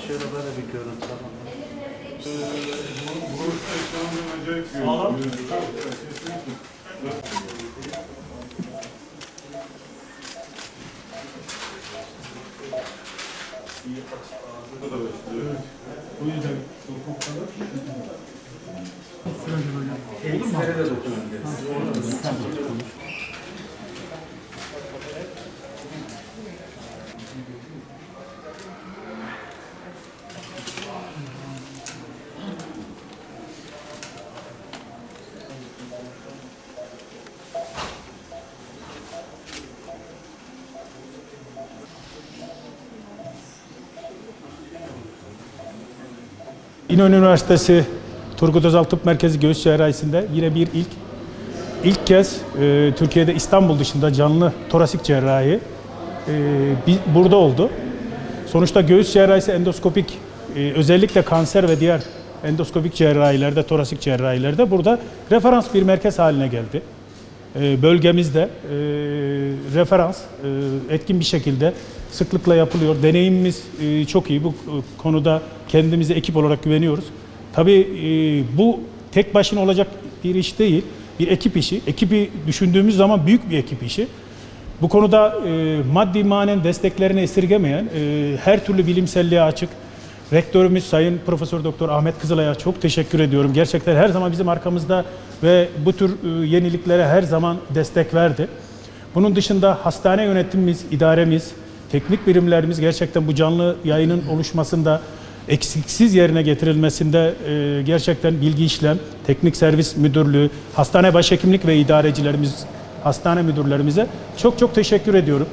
Şöyle böyle bir görüntü alalım. Sağlam. O yüzden Elislere de dokunabiliriz. İnönü Üniversitesi Turgut Özal Tıp Merkezi Göğüs Cerrahisi'nde yine bir ilk kez Türkiye'de İstanbul dışında canlı torasik cerrahi burada oldu. Sonuçta göğüs cerrahisi endoskopik özellikle kanser ve diğer endoskopik cerrahilerde, torasik cerrahilerde burada referans bir merkez haline geldi. Bölgemizde referans etkin bir şekilde sıklıkla yapılıyor. Deneyimimiz çok iyi. Bu konuda kendimize ekip olarak güveniyoruz. Tabii bu tek başına olacak bir iş değil, bir ekip işi. Ekibi düşündüğümüz zaman büyük bir ekip işi. Bu konuda maddi manen desteklerini esirgemeyen, her türlü bilimselliğe açık rektörümüz Sayın Profesör Doktor Ahmet Kızılay'a çok teşekkür ediyorum. Gerçekten her zaman bizim arkamızda ve bu tür yeniliklere her zaman destek verdi. Bunun dışında hastane yönetimimiz, idaremiz, teknik birimlerimiz gerçekten bu canlı yayının oluşmasında, eksiksiz yerine getirilmesinde gerçekten bilgi işlem, teknik servis müdürlüğü, hastane başhekimlik ve idarecilerimiz, hastane müdürlerimize çok teşekkür ediyorum.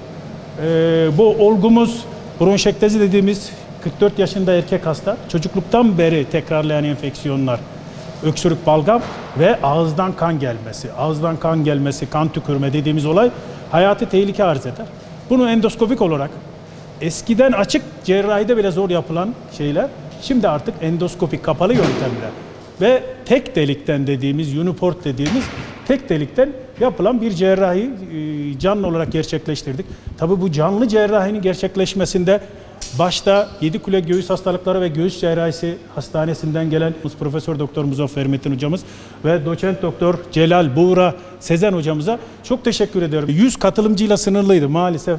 Bu olgumuz bronşektezi dediğimiz 44 yaşında erkek hasta, çocukluktan beri tekrarlayan enfeksiyonlar, öksürük, balgam ve ağızdan kan gelmesi. Ağızdan kan gelmesi, kan tükürme dediğimiz olay hayati tehlike arz eder. Bunu endoskopik olarak eskiden açık cerrahide bile zor yapılan şeyler, şimdi artık endoskopik kapalı yöntemler ve tek delikten dediğimiz, uniport dediğimiz tek delikten yapılan bir cerrahi canlı olarak gerçekleştirdik. Tabii bu canlı cerrahinin gerçekleşmesinde başta Yedikule Göğüs Hastalıkları ve Göğüs Cerrahisi Hastanesi'nden gelen Profesör Doktor Muzaffer Metin hocamız ve Doçent Doktor Celal Buğra Sezen hocamıza çok teşekkür ediyorum. 100 katılımcıyla sınırlıydı. Maalesef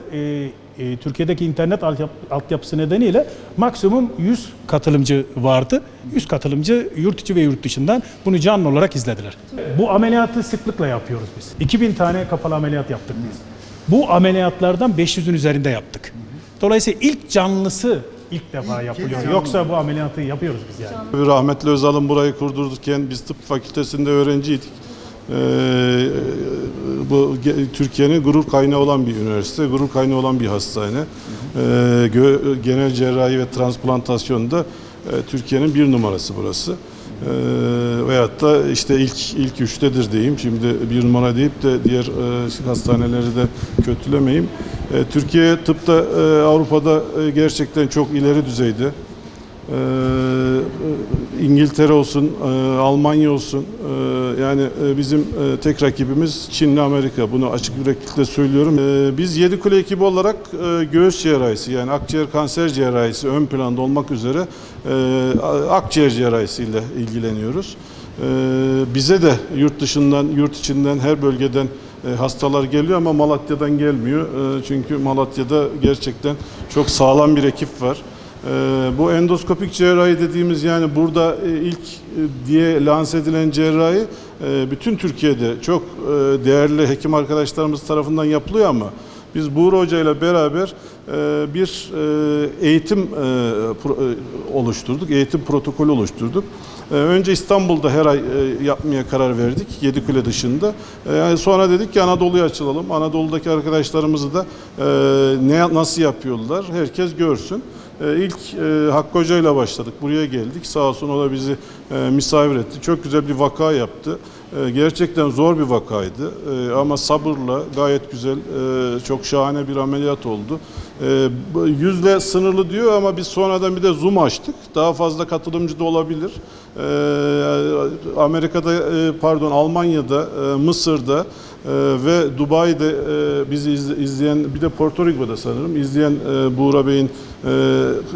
Türkiye'deki internet altyapısı nedeniyle maksimum 100 katılımcı vardı. 100 katılımcı yurt içi ve yurt dışından bunu canlı olarak izlediler. Bu ameliyatı sıklıkla yapıyoruz biz. 2000 tane kapalı ameliyat yaptık biz. Bu ameliyatlardan 500'ün üzerinde yaptık. Dolayısıyla ilk canlısı ilk defa yapılıyor. Yoksa bu ameliyatı yapıyoruz biz yani. Rahmetli Özal'ın burayı kurdururken biz tıp fakültesinde öğrenciydik. Bu Türkiye'nin gurur kaynağı olan bir üniversite, gurur kaynağı olan bir hastane. Genel cerrahi ve transplantasyonda Türkiye'nin bir numarası burası. Veyahut da işte ilk üçtedir diyeyim. Şimdi bir numara deyip de diğer hastaneleri de kötülemeyeyim. Türkiye tıpta Avrupa'da gerçekten çok ileri düzeyde. İngiltere olsun, Almanya olsun, yani bizim tek rakibimiz Çin'le Amerika. Bunu açık yüreklilikle söylüyorum. Biz Yedikule ekibi olarak göğüs cerrahisi, yani akciğer kanser cerrahisi ön planda olmak üzere akciğer cerrahisiyle ilgileniyoruz. Bize de yurt dışından, yurt içinden, her bölgeden hastalar geliyor ama Malatya'dan gelmiyor. Çünkü Malatya'da gerçekten çok sağlam bir ekip var. Bu endoskopik cerrahi dediğimiz, yani burada ilk diye lanse edilen cerrahi bütün Türkiye'de çok değerli hekim arkadaşlarımız tarafından yapılıyor ama biz Buğra Hoca ile beraber bir eğitim oluşturduk, eğitim protokolü oluşturduk. Önce İstanbul'da her ay yapmaya karar verdik, Yedikule dışında. Yani sonra dedik ki Anadolu'ya açılalım. Anadolu'daki arkadaşlarımızı da nasıl yapıyorlar herkes görsün. İlk Hakkı Hoca ile başladık. Buraya geldik. Sağ olsun o da bizi misafir etti. Çok güzel bir vaka yaptı. Gerçekten zor bir vakaydı. Ama sabırla gayet güzel, çok şahane bir ameliyat oldu. Yüzle sınırlı diyor ama biz sonradan bir de Zoom açtık. Daha fazla katılımcı da olabilir. Amerika'da, Almanya'da, Mısır'da ve Dubai'de bizi izleyen, bir de Porto Rico'da sanırım izleyen Buğra Bey'in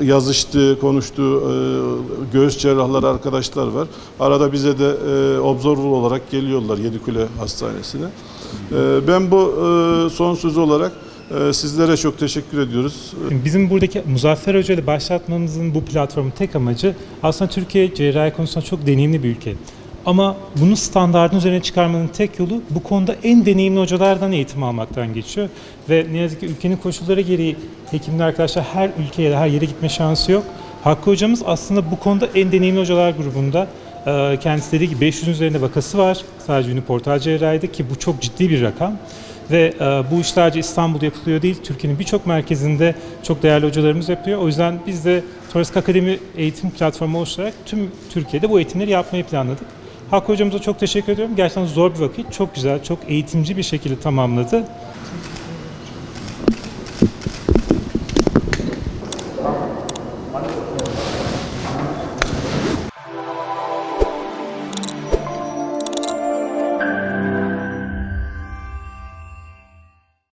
yazıştığı, konuştuğu göğüs cerrahları arkadaşlar var. Arada bize de observer olarak geliyorlar Yedikule Hastanesi'ne. Ben bu son söz olarak sizlere çok teşekkür ediyoruz. Bizim buradaki Muzaffer Hoca ile başlatmamızın bu platformun tek amacı aslında Türkiye cerrahi konusunda çok deneyimli bir ülke. Ama bunu standardın üzerine çıkarmanın tek yolu bu konuda en deneyimli hocalardan eğitim almaktan geçiyor. Ve ne yazık ki ülkenin koşulları gereği hekimler arkadaşlar her ülkeye, her yere gitme şansı yok. Hakkı hocamız aslında bu konuda en deneyimli hocalar grubunda. Kendisi dediği gibi 500'ün üzerinde vakası var sadece uniportal cerrahide ki bu çok ciddi bir rakam. Ve bu iş sadece İstanbul'da yapılıyor değil, Türkiye'nin birçok merkezinde çok değerli hocalarımız yapıyor. O yüzden biz de Torasik Akademi eğitim platformu oluşturarak tüm Türkiye'de bu eğitimleri yapmayı planladık. Hakkı hocamıza çok teşekkür ediyorum. Gerçekten zor bir vakit, çok güzel, çok eğitimci bir şekilde tamamladı.